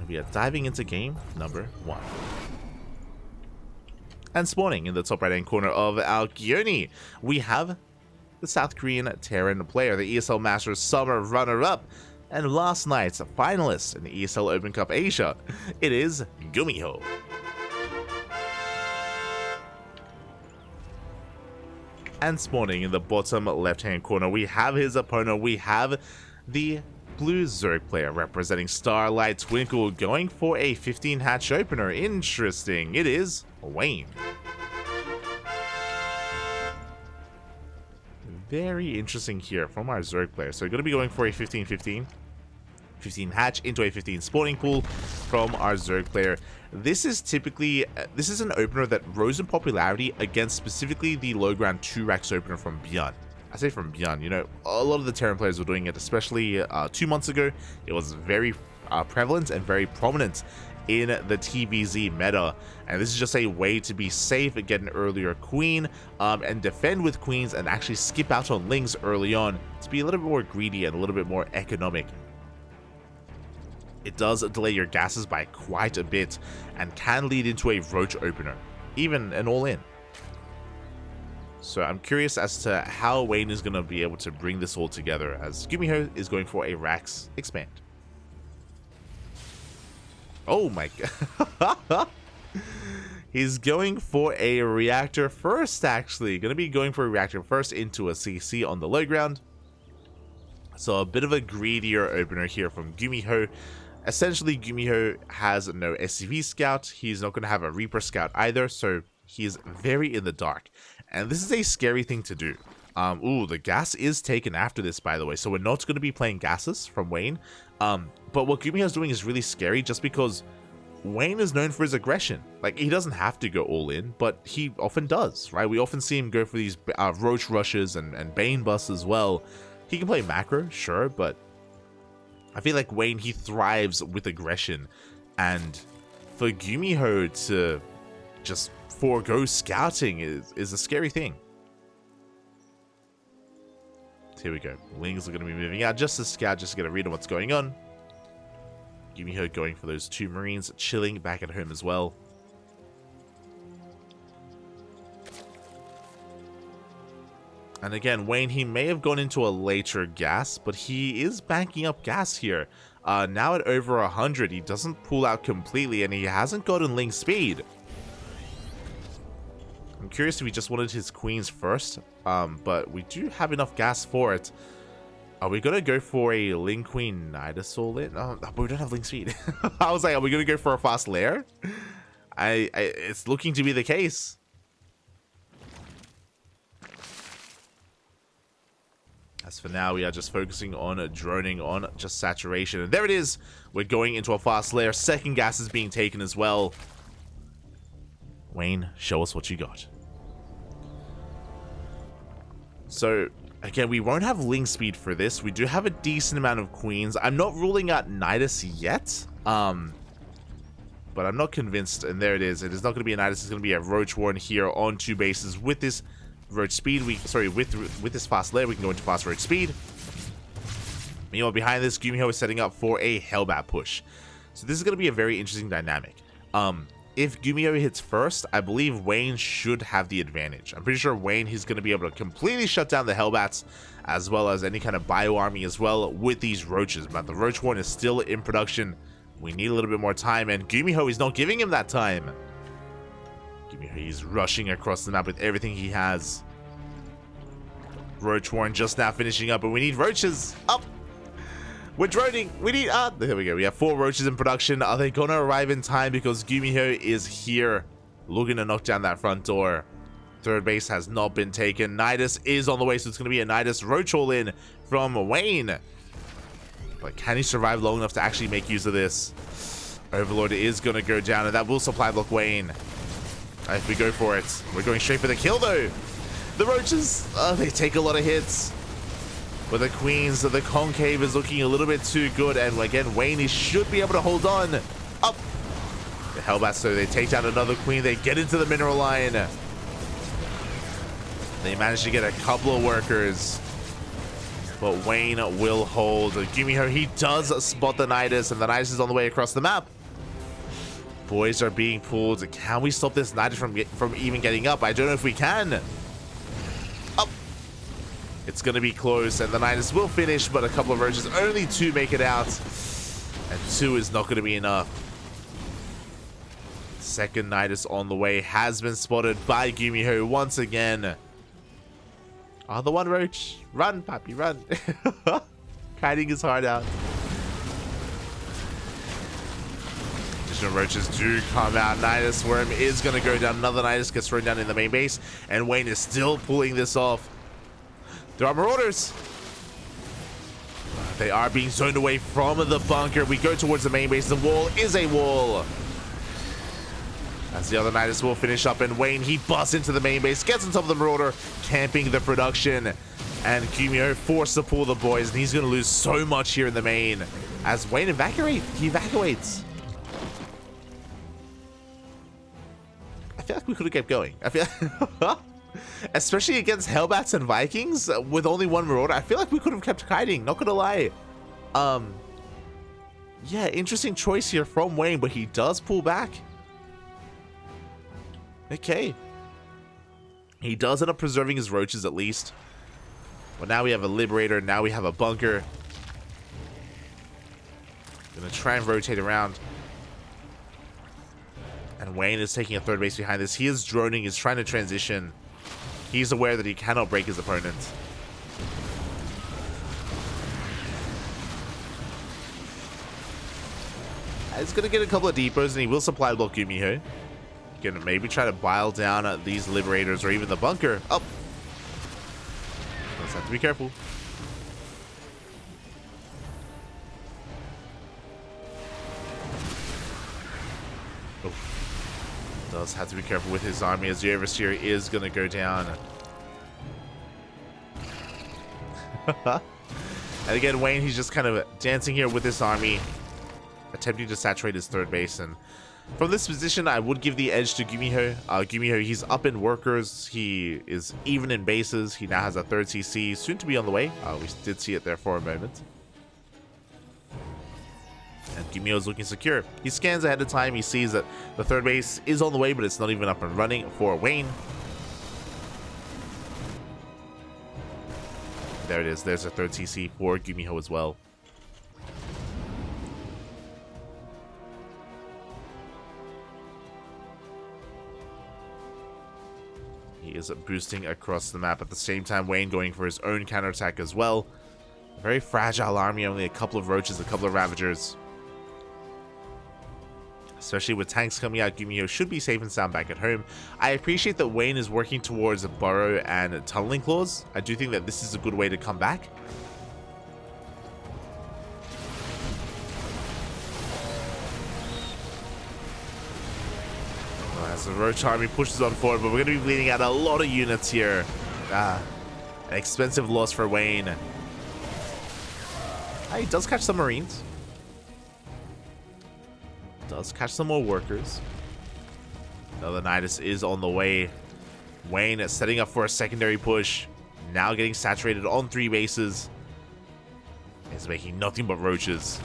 we are diving into game number 1. And spawning in the top right-hand corner of our Gyoni, we have the South Korean Terran player, the ESL Masters Summer runner-up, and last night's finalist in the ESL Open Cup Asia. It is GuMiho. And spawning in the bottom left-hand corner, we have his opponent. We have the Blue Zerg player representing Starlight Twinkle, going for a 15 hatch opener. Interesting. It is Wayne. Very interesting here from our Zerg player. So we're going to be going for a 15-15 hatch into a 15 spawning pool from our Zerg player. This is typically, this is an opener that rose in popularity against specifically the low ground 2-Rax opener from Beyond. I say from Beyond, you know, a lot of the Terran players were doing it, especially 2 months ago. It was very prevalent and very prominent in the TvZ meta, and this is just a way to be safe and get an earlier queen and defend with queens and actually skip out on lings early on to be a little bit more greedy and a little bit more economic. It does delay your gases by quite a bit and can lead into a roach opener, even an all-in. So I'm curious as to how Wayne is going to be able to bring this all together, as GuMiho is going for a Rax expand. Oh my god. He's going for a reactor first, actually. Going to be going for a reactor first into a CC on the low ground. So a bit of a greedier opener here from GuMiho. Essentially, GuMiho has no SCV scout. He's not going to have a Reaper scout either, so he's very in the dark. And this is a scary thing to do. Ooh, the gas is taken after this, by the way, so we're not going to be playing gases from Wayne. But what GuMiho is doing is really scary just because Wayne is known for his aggression. Like, he doesn't have to go all in, but he often does, right? We often see him go for these roach rushes and bane busts as well. He can play macro, sure, but I feel like Wayne, he thrives with aggression, and for GuMiho to just forego scouting is a scary thing. Here we go. Lings are going to be moving out just to scout, just to get a read on what's going on. GuMiho going for those 2 Marines, chilling back at home as well. And again, Wayne, he may have gone into a later gas, but he is banking up gas here. Now at over 100, he doesn't pull out completely, and he hasn't gotten Ling speed. I'm curious if he just wanted his queens first, but we do have enough gas for it. Are we going to go for a Ling Queen Nidus all in? Oh, but we don't have Ling speed. I was like, are we going to go for a fast lair? It's looking to be the case. As for now, we are just focusing on droning on just saturation. And there it is. We're going into a fast lair. Second gas is being taken as well. Wayne, show us what you got. So, again, we won't have Ling speed for this. We do have a decent amount of queens. I'm not ruling out Nidus yet. But I'm not convinced. And there it is. It is not going to be a Nidus. It's going to be a Roach Warren here on 2 bases with this Roach speed. With this fast lair, we can go into fast Roach speed. Meanwhile, behind this, GuMiho is setting up for a Hellbat push. So this is going to be a very interesting dynamic. If GuMiho hits first, I believe Wayne should have the advantage. I'm pretty sure Wayne, he's going to be able to completely shut down the Hellbats, as well as any kind of bio army as well with these roaches. But the Roach Horn is still in production. We need a little bit more time, and GuMiho is not giving him that time. GuMiho, he's rushing across the map with everything he has. Roach Horn just now finishing up, but we need roaches up. We're droning. We need... there we go. We have 4 roaches in production. Are they going to arrive in time? Because GuMiho is here looking to knock down that front door. Third base has not been taken. Nidus is on the way, so it's going to be a Nidus Roach all in from Wayne. But can he survive long enough to actually make use of this? Overlord is going to go down, and that will supply block Wayne. If we go for it. We're going straight for the kill, though. The roaches, they take a lot of hits. But the queens, the concave is looking a little bit too good. And again, Wayne, he should be able to hold on. Up. The Hellbats, so they take down another queen. They get into the mineral line. They manage to get a couple of workers. But Wayne will hold. GuMiho, he does spot the Nidus, and the Nidus is on the way across the map. Boys are being pulled. Can we stop this Nidus from even getting up? I don't know if we can. Up. It's going to be close, and the Nidus will finish, but a couple of roaches. Only 2 make it out, and 2 is not going to be enough. Second Nidus on the way has been spotted by GuMiho once again. Oh, the one roach. Run, Pappy, run. Kiting his heart out. Additional roaches do come out. Nidus Worm is going to go down. Another Nidus gets thrown down in the main base. And Wayne is still pulling this off. There are Marauders. They are being zoned away from the bunker. We go towards the main base. The wall is a wall. As the other Nidus will finish up, and Wayne, he busts into the main base, gets on top of the Marauder, camping the production. And GuMiho forced to pull the boys, and he's going to lose so much here in the main. As Wayne evacuates. I feel like we could have kept going. I feel especially against Hellbats and Vikings with only one Marauder. I feel like we could have kept hiding, not going to lie. Yeah, interesting choice here from Wayne, but he does pull back. Okay. He does end up preserving his roaches at least. But now we have a Liberator. Now we have a bunker. Gonna try and rotate around. And Wayne is taking a third base behind this. He is droning. He's trying to transition. He's aware that he cannot break his opponent. He's gonna get a couple of depots, and he will supply block GuMiho. Gonna maybe try to bile down these Liberators or even the bunker. Oh, let's have to be careful. Oh, does have to be careful with his army, as the Overseer is gonna go down. And again, Wayne, he's just kind of dancing here with this army, attempting to saturate his third base. And from this position, I would give the edge to GuMiho. GuMiho, he's up in workers. He is even in bases. He now has a third CC, soon to be on the way. We did see it there for a moment. And GuMiho is looking secure. He scans ahead of time. He sees that the third base is on the way, but it's not even up and running for Wayne. There it is. There's a third CC for GuMiho as well. He is boosting across the map. At the same time, Wayne going for his own counterattack as well. A very fragile army, only a couple of roaches, a couple of ravagers. Especially with tanks coming out, GuMiho should be safe and sound back at home. I appreciate that Wayne is working towards a burrow and tunneling claws. I do think that this is a good way to come back. As the Roach army pushes on forward, but we're going to be bleeding out a lot of units here. An expensive loss for Wayne. He does catch some Marines. Does catch some more workers. Another Nidus is on the way. Wayne is setting up for a secondary push. Now getting saturated on 3 bases. He's making nothing but roaches.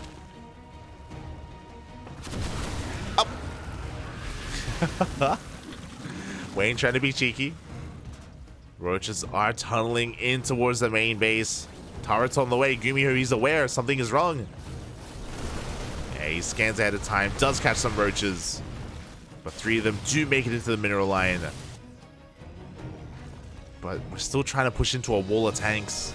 Wayne trying to be cheeky. Roaches are tunneling in towards the main base. Turrets on the way. GuMiho, he's aware something is wrong. Yeah, he scans ahead of time. Does catch some roaches. But 3 of them do make it into the mineral line. But we're still trying to push into a wall of tanks.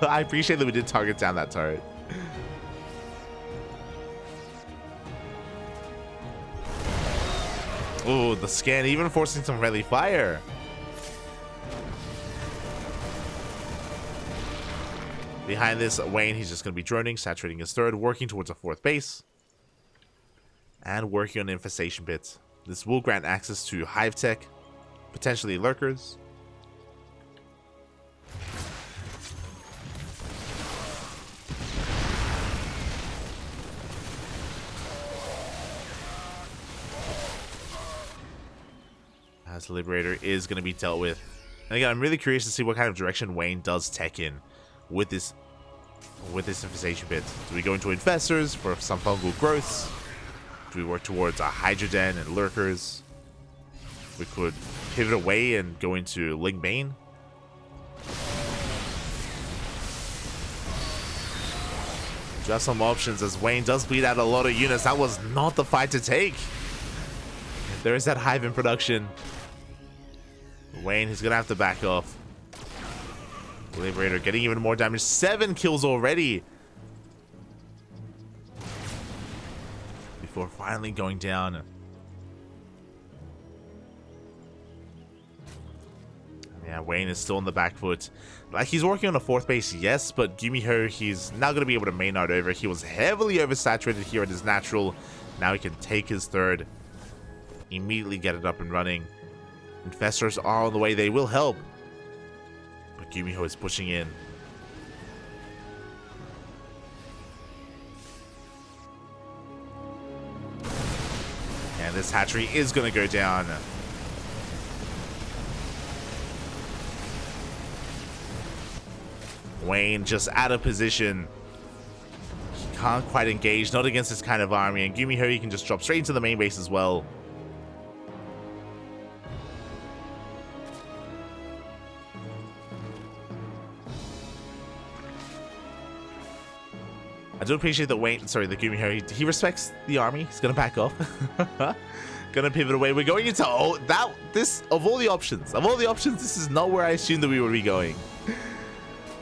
I appreciate that we did target down that turret. Oh, the scan even forcing some friendly fire. Behind this, Wayne, he's just going to be droning, saturating his third, working towards a 4th base. And working on infestation bits. This will grant access to hive tech, potentially lurkers. As the Liberator is going to be dealt with. And again, I'm really curious to see what kind of direction Wayne does tech in with this infestation bit. Do we go into infestors for some fungal growths? Do we work towards a Hydra Den and lurkers? We could pivot away and go into Ling Bane. Just some options as Wayne does bleed out a lot of units. That was not the fight to take. There is that hive in production. Wayne, he's going to have to back off. Liberator getting even more damage. 7 kills already. Before finally going down. Yeah, Wayne is still on the back foot. Like, he's working on a 4th base, yes, but GuMiho, he's now going to be able to main out over. He was heavily oversaturated here at his natural. Now he can take his 3rd. Immediately get it up and running. Infestors are on the way. They will help. But GuMiho is pushing in. And this hatchery is going to go down. Wayne just out of position. He can't quite engage, not against this kind of army. And GuMiho, he can just drop straight into the main base as well. I do appreciate that the GuMiho, he respects the army. He's gonna back off. Gonna pivot away. We're going into of all the options, this is not where I assumed that we would be going.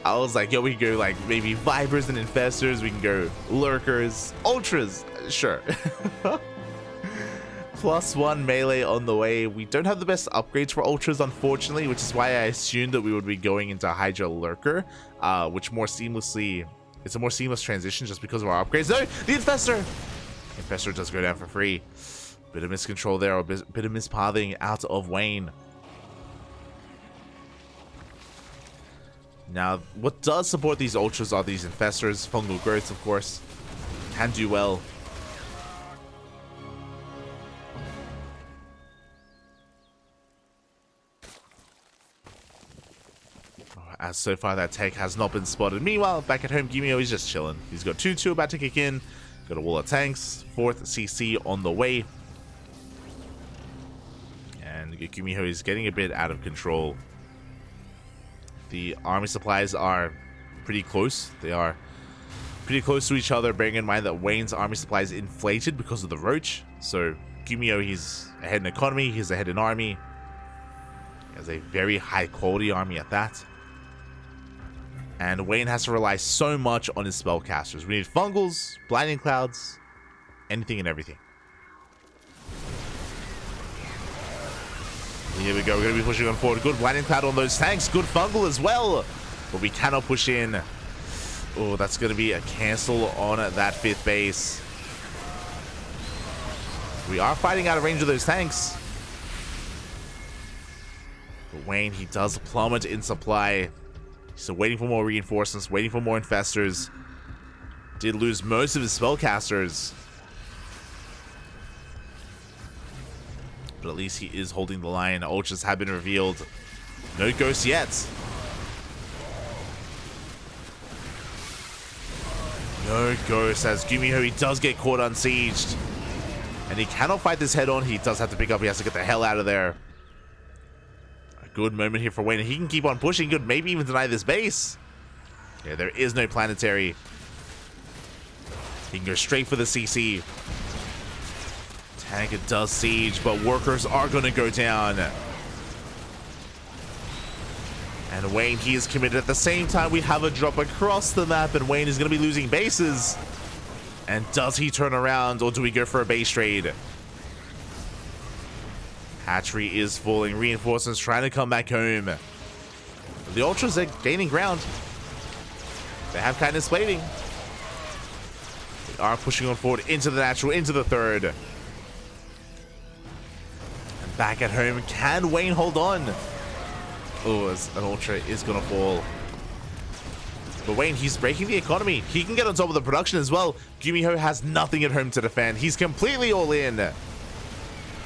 I was like, yo, we can go like maybe Vipers and Infestors. We can go Lurkers, Ultras. Sure. +1 melee on the way. We don't have the best upgrades for Ultras, unfortunately, which is why I assumed that we would be going into Hydra Lurker, which more seamlessly, it's a more seamless transition just because of our upgrades. No, the Infestor! Infestor does go down for free. Bit of miscontrol there, or bit of mispathing out of Wayne. Now, what does support these Ultras are these Infestors. Fungal growths, of course, can do well. As so far that tech has not been spotted. Meanwhile, back at home, GuMiho is just chilling. He's got 2-2 about to kick in. Got a wall of tanks. 4th CC on the way. And GuMiho is getting a bit out of control. The army supplies are pretty close. They are pretty close to each other, bearing in mind that Wayne's army supply is inflated because of the roach. So GuMiho, he's ahead in economy, he's ahead in army. He has a very high quality army at that. And Wayne has to rely so much on his spellcasters. We need fungals, blinding clouds, anything and everything. Here we go, we're going to be pushing on forward. Good blinding cloud on those tanks, good fungal as well. But we cannot push in. Oh, that's going to be a cancel on that 5th base. We are fighting out of range of those tanks. But Wayne, he does plummet in supply. So waiting for more reinforcements, waiting for more infestors. Did lose most of his spellcasters. But at least he is holding the line. Ultras have been revealed. No ghosts yet. No ghosts as GuMiho, he does get caught unsieged. And he cannot fight this head on. He does have to pick up. He has to get the hell out of there. A good moment here for Wayne. He can keep on pushing. Could maybe even deny this base. Yeah, there is no planetary. He can go straight for the CC. Tank does siege, but workers are going to go down. And Wayne, he is committed. At the same time, we have a drop across the map, and Wayne is going to be losing bases. And does he turn around, or do we go for a base trade? Hatchery is falling. Reinforcements trying to come back home. The Ultras are gaining ground. They have kindness plating. They are pushing on forward into the natural, into the 3rd. Back at home, can Wayne hold on? Oh, as an Ultra is going to fall. But Wayne, he's breaking the economy. He can get on top of the production as well. GuMiho has nothing at home to defend. He's completely all in.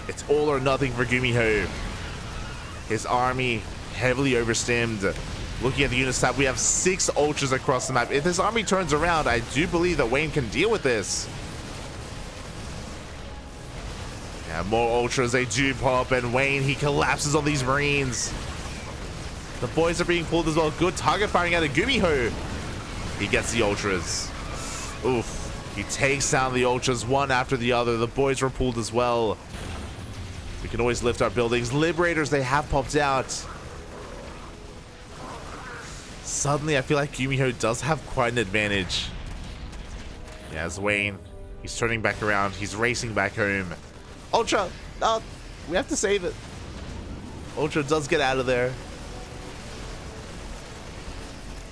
It's all or nothing for GuMiho. His army heavily overstimmed. Looking at the unit stat, we have 6 ultras across the map. If this army turns around, I do believe that Wayne can deal with this. Yeah, more ultras, they do pop, and Wayne, he collapses on these Marines. The boys are being pulled as well. Good target firing out of GuMiho. He gets the ultras. Oof. He takes down the ultras one after the other. The boys were pulled as well. We can always lift our buildings. Liberators, they have popped out. Suddenly, I feel like GuMiho does have quite an advantage. Yeah, as Wayne, he's turning back around. He's racing back home. Ultra! Oh, we have to save it. Ultra does get out of there.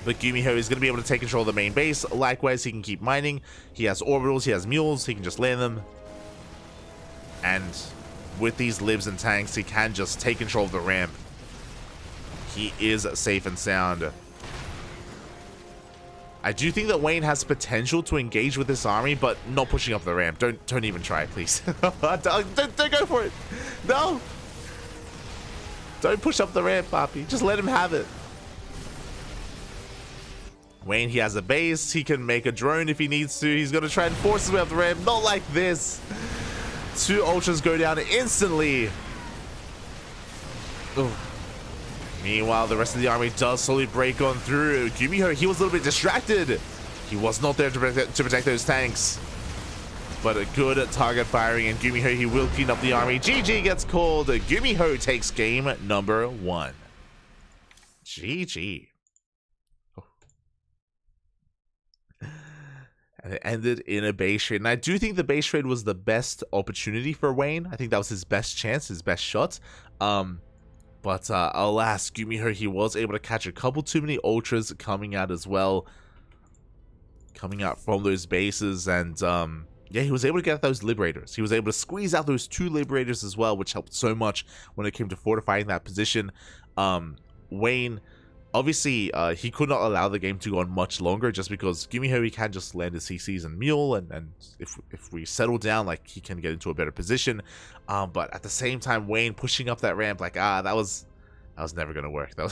But GuMiho is going to be able to take control of the main base. Likewise, he can keep mining. He has orbitals, he has mules, he can just land them. And with these libs and tanks, he can just take control of the ramp. He is safe and sound. I do think that Wayne has potential to engage with this army, but not pushing up the ramp. Don't even try, please. don't go for it. No. Don't push up the ramp, Papi. Just let him have it. Wayne, he has a base. He can make a drone if he needs to. He's going to try and force his way up the ramp. Not like this. 2 ultras go down instantly. Ooh. Meanwhile, the rest of the army does slowly break on through. GuMiho, he was a little bit distracted. He was not there to protect those tanks. But a good target firing, and GuMiho, he will clean up the army. GG gets called. GuMiho takes game number 1. GG. And it ended in a base trade. And I do think the base trade was the best opportunity for Wayne. I think that was his best chance, his best shot. But alas, GuMiho, he was able to catch a couple too many ultras coming out as well. Coming out from those bases. And yeah, he was able to get those liberators. He was able to squeeze out those 2 liberators as well, which helped so much when it came to fortifying that position. Wayne, obviously, he could not allow the game to go on much longer just because GuMiho, he can just land his CCs and mule, and if we settle down, like, he can get into a better position. But at the same time, Wayne pushing up that ramp, like, that was never gonna work. That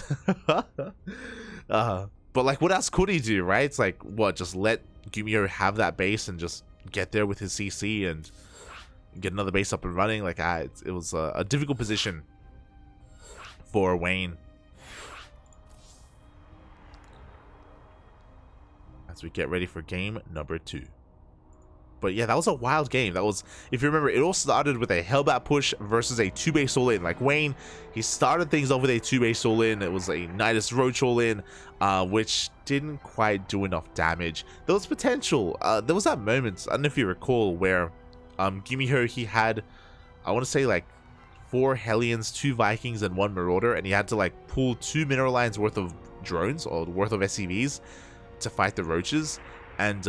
was but like, what else could he do, right? It's like, what, just let GuMiho have that base and just get there with his CC and get another base up and running? Like, it was a difficult position for Wayne. As we get ready for game number 2. But yeah, that was a wild game. That was, if you remember, it all started with a Hellbat push versus a 2-base all-in. Like, Wayne, he started things off with a 2-base all-in. It was a Nidus Roach all-in, which didn't quite do enough damage. There was potential. There was that moment, I don't know if you recall, where GuMiho, he had, I want to say, like, 4 Hellions, 2 Vikings, and 1 Marauder, and he had to, like, pull 2 mineral lines worth of drones, or worth of SCVs, to fight the roaches. And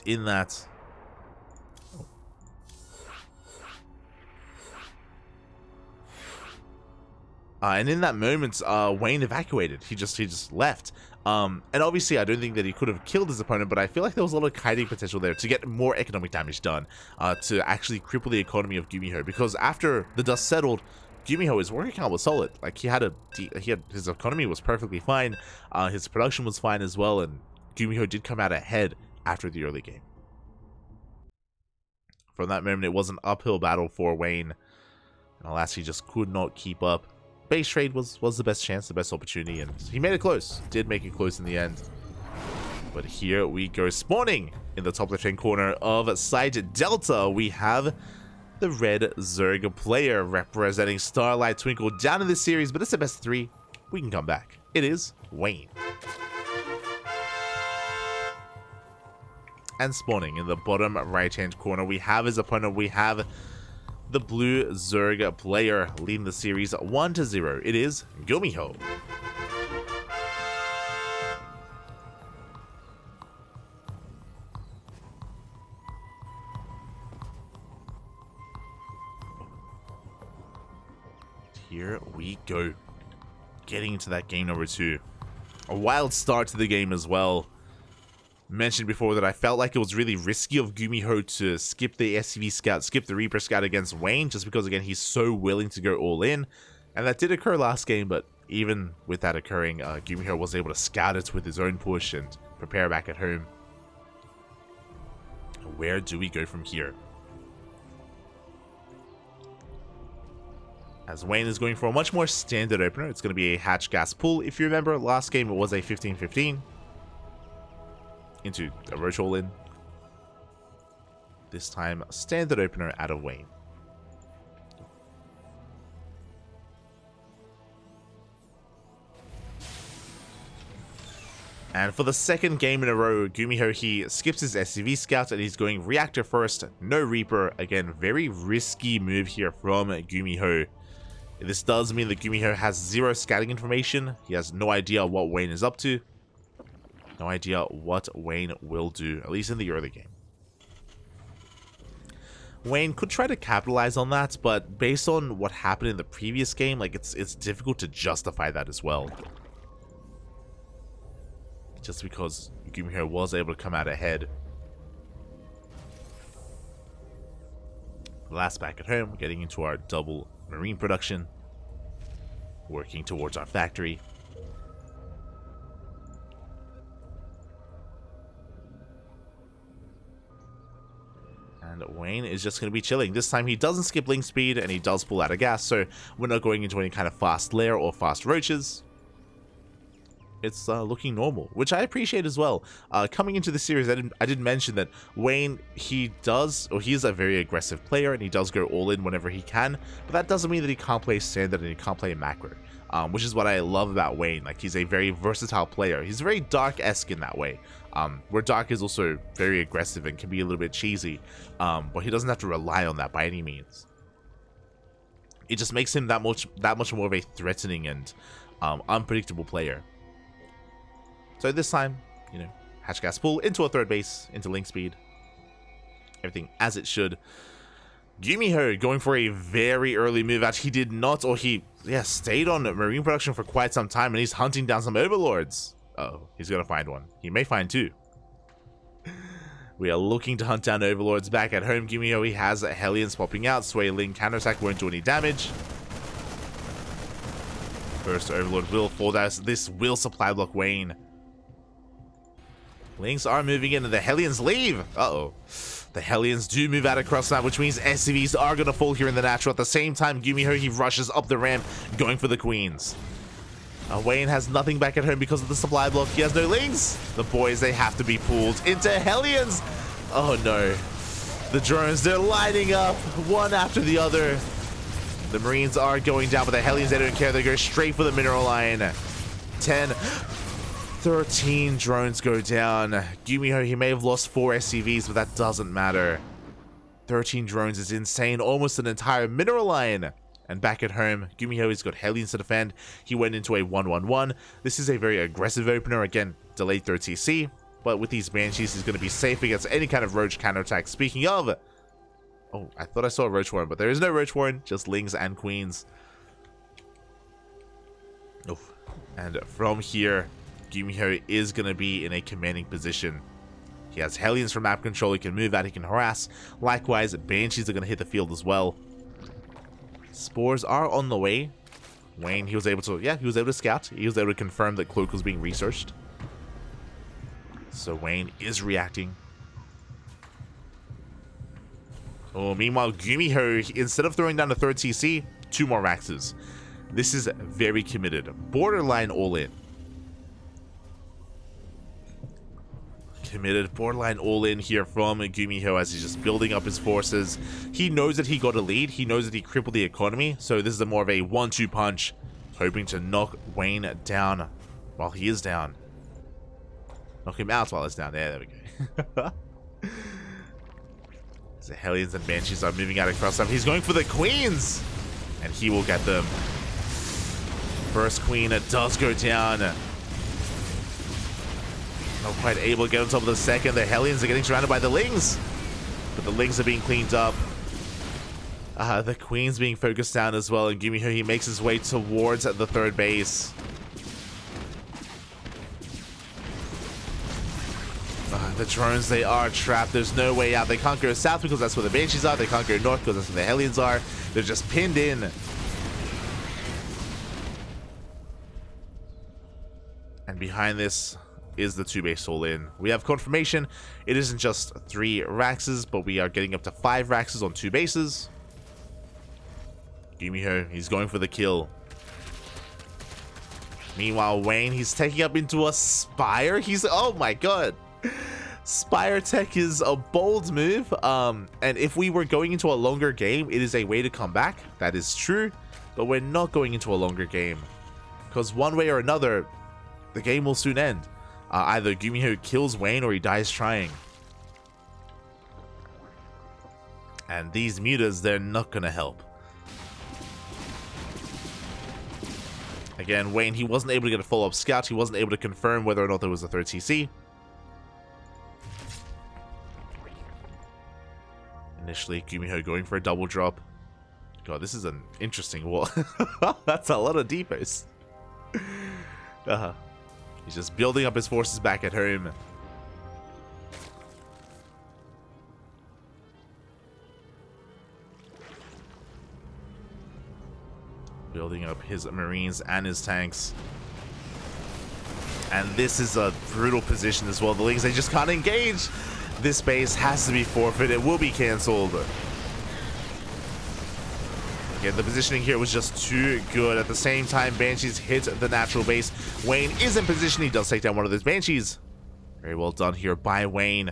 in that, and in that moment, Wayne evacuated. He just left. And obviously, I don't think that he could have killed his opponent, but I feel like there was a lot of kiting potential there to get more economic damage done, to actually cripple the economy of GuMiho. Because after the dust settled, GuMiho, his work account was solid. Like, his economy was perfectly fine. His production was fine as well, and GuMiho did come out ahead after the early game. From that moment, it was an uphill battle for Wayne, and alas, he just could not keep up. Base trade was the best chance, the best opportunity, and he made it close. Did make it close in the end. But here we go. Spawning in the top left-hand corner of Site Delta, we have the red Zerg player representing Starlight Twinkle down in this series, but it's a best 3. We can come back. It is Wayne. And spawning in the bottom right-hand corner, we have his opponent. We have the blue Zerg player leading the series 1-0. It is GuMiho. Here we go. Getting into that game number 2. A wild start to the game as well. mentioned before that I felt like it was really risky of GuMiho to skip the SCV scout, skip the Reaper scout against Wayne, just because, again, he's so willing to go all in. And that did occur last game, but even with that occurring, GuMiho was able to scout it with his own push and prepare back at home. Where do we go from here? As Wayne is going for a much more standard opener, it's going to be a hatch gas pull. If you remember, last game it was a 15-15 into a roach all in. This time, standard opener out of Wayne. And for the second game in a row, GuMiho, he skips his SCV scout and he's going reactor first, no Reaper. Again, very risky move here from GuMiho. This does mean that GuMiho has zero scouting information. He has no idea what Wayne is up to. No idea what Wayne will do, at least in the early game. Wayne could try to capitalize on that, but based on what happened in the previous game, like it's difficult to justify that as well. Just because GuMiho was able to come out ahead. Last back at home, getting into our double marine production. Working towards our factory. And Wayne is just going to be chilling. This time he doesn't skip link speed and he does pull out of gas, so we're not going into any kind of fast lair or fast roaches. It's looking normal, which I appreciate as well. Coming into the series, I did mention that Wayne, he is a very aggressive player and he does go all in whenever he can, but that doesn't mean that he can't play standard and he can't play macro, which is what I love about Wayne. Like, he's a very versatile player. He's very Dark-esque in that way, where Dark is also very aggressive and can be a little bit cheesy, but he doesn't have to rely on that by any means. It just makes him that much more of a threatening and unpredictable player. So this time, you know, hatch gas pull into a third base, into link speed. Everything as it should. GuMiho going for a very early move out. He did not, or he stayed on marine production for quite some time, and he's hunting down some overlords. Uh-oh, he's gonna find one. He may find two. We are looking to hunt down overlords back at home. GuMiho, he has Hellions popping out. Sway Ling counterattack won't do any damage. First overlord will fall down. This will supply block Wayne. Lings are moving in and the Hellions leave. Uh-oh. The Hellions do move out across that, which means SCVs are going to fall here in the natural. At the same time, GuMiho, he rushes up the ramp, going for the queens. Wayne has nothing back at home because of the supply block. He has no Lings. The boys, they have to be pulled into Hellions. Oh no. The drones, they're lining up one after the other. The Marines are going down, but the Hellions, they don't care. They go straight for the mineral line. 13 drones go down. GuMiho, he may have lost 4 SCVs, but that doesn't matter. 13 drones is insane. Almost an entire mineral line. And back at home, GuMiho has got Hellions to defend. He went into a 1-1-1. This is a very aggressive opener. Again, delayed 3rd TC. But with these Banshees, he's going to be safe against any kind of Roach counterattack. Speaking of... Oh, I thought I saw a Roach Warren, but there is no Roach Warren. Just Lings and Queens. Oh, and from here... GuMiho is going to be in a commanding position. He has Hellions for map control. He can move out. He can harass. Likewise, Banshees are going to hit the field as well. Spores are on the way. Wayne, he was able to scout. He was able to confirm that Cloak was being researched. So Wayne is reacting. Oh, meanwhile, GuMiho, instead of throwing down the 3rd TC, 2 more Raxes. This is very committed. Borderline all in. Committed, borderline all in here from GuMiho as he's just building up his forces. He knows that he got a lead. He knows that he crippled the economy. So this is more of a 1-2 punch, hoping to knock Wayne down while he is down. Knock him out while he's down. There we go. The Hellions and Banshees are moving out across them. He's going for the Queens, and he will get them. First Queen does go down. Not quite able to get on top of the second. The Hellions are getting surrounded by the Lings, but the Lings are being cleaned up. The Queen's being focused down as well, and GuMiho, he makes his way towards the 3rd base. The drones, they are trapped. There's no way out. They can't go south because that's where the Banshees are. They can't go north because that's where the Hellions are. They're just pinned in. And behind this is the 2-base all-in. We have confirmation. It isn't just 3 Raxes, but we are getting up to 5 Raxes on 2 bases. GuMiho, he's going for the kill. Meanwhile, Wayne, he's taking up into a Spire. Oh my god. Spire Tech is a bold move. And if we were going into a longer game, it is a way to come back. That is true. But we're not going into a longer game. Because one way or another, the game will soon end. Either GuMiho kills Wayne or he dies trying. And these mutas, they're not going to help. Again, Wayne, he wasn't able to get a follow-up scout. He wasn't able to confirm whether or not there was a third TC. Initially, GuMiho going for a double drop. God, this is an interesting wall. That's a lot of depots. He's just building up his forces back at home. Building up his Marines and his tanks. And this is a brutal position as well. The Lings, they just can't engage. This base has to be forfeit. It will be cancelled. Again, the positioning here was just too good. At the same time, Banshees hit the natural base. Wayne is in position. He does take down one of those Banshees. Very well done here by Wayne.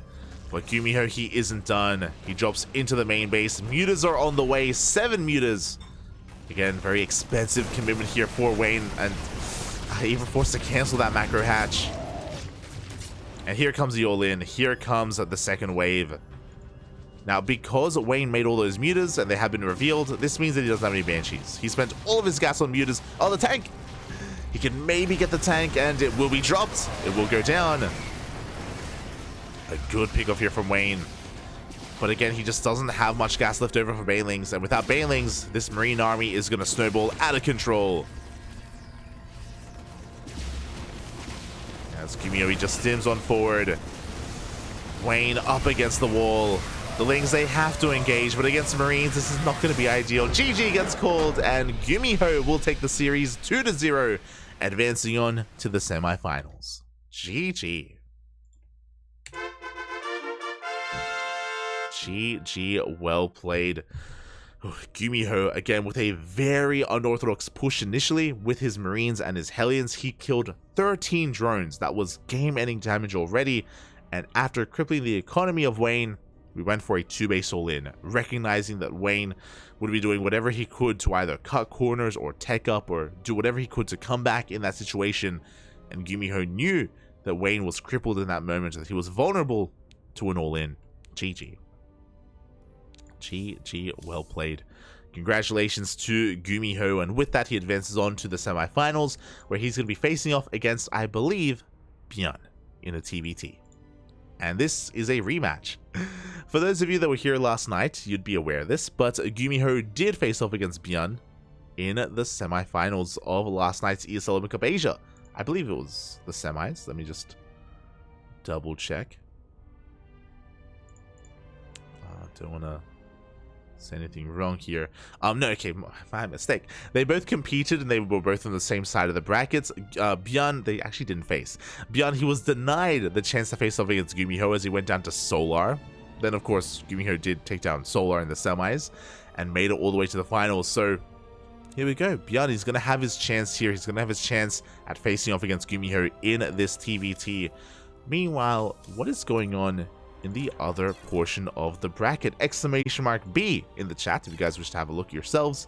But GuMiho, he isn't done. He drops into the main base. Mutas are on the way. 7 mutas. Again, very expensive commitment here for Wayne, and even forced to cancel that macro hatch. And here comes the all-in. Here comes the second wave. Now, because Wayne made all those mutas and they have been revealed, this means that he doesn't have any Banshees. He spent all of his gas on mutas. Oh, the tank! He can maybe get the tank, and it will be dropped. It will go down. A good pickoff here from Wayne. But again, he just doesn't have much gas left over for Banelings. And without Banelings, this Marine army is going to snowball out of control. As GuMiho, he just stims on forward. Wayne up against the wall. The Lings, they have to engage, but against Marines, this is not going to be ideal. GG gets called, and GuMiho will take the series 2-0, advancing on to the semifinals. GG. GG, well played. GuMiho, again, with a very unorthodox push initially with his Marines and his Hellions. He killed 13 drones. That was game-ending damage already. And after crippling the economy of Wayne, we went for a 2-base all-in, recognizing that Wayne would be doing whatever he could to either cut corners or tech up or do whatever he could to come back in that situation. And GuMiho knew that Wayne was crippled in that moment, that he was vulnerable to an all-in. GG. GG, well played. Congratulations to GuMiho, and with that he advances on to the semifinals, where he's going to be facing off against, I believe, Björn in a TvT. And this is a rematch. For those of you that were here last night, you'd be aware of this, but GuMiho did face off against Björn in the semifinals of last night's ESL Open Cup Asia. I believe it was the semis. Let me just double check. Don't want to say anything wrong here. No, okay, my mistake. They both competed and they were both on the same side of the brackets. Björn, they actually didn't face. Björn, he was denied the chance to face off against GuMiho as he went down to Solar. Then, of course, GuMiho did take down Solar in the semis and made it all the way to the finals. So, here we go. Björn, he's going to have his chance here. He's going to have his chance at facing off against GuMiho in this TvT. Meanwhile, what is going on in the other portion of the bracket? Exclamation mark B in the chat if you guys wish to have a look yourselves.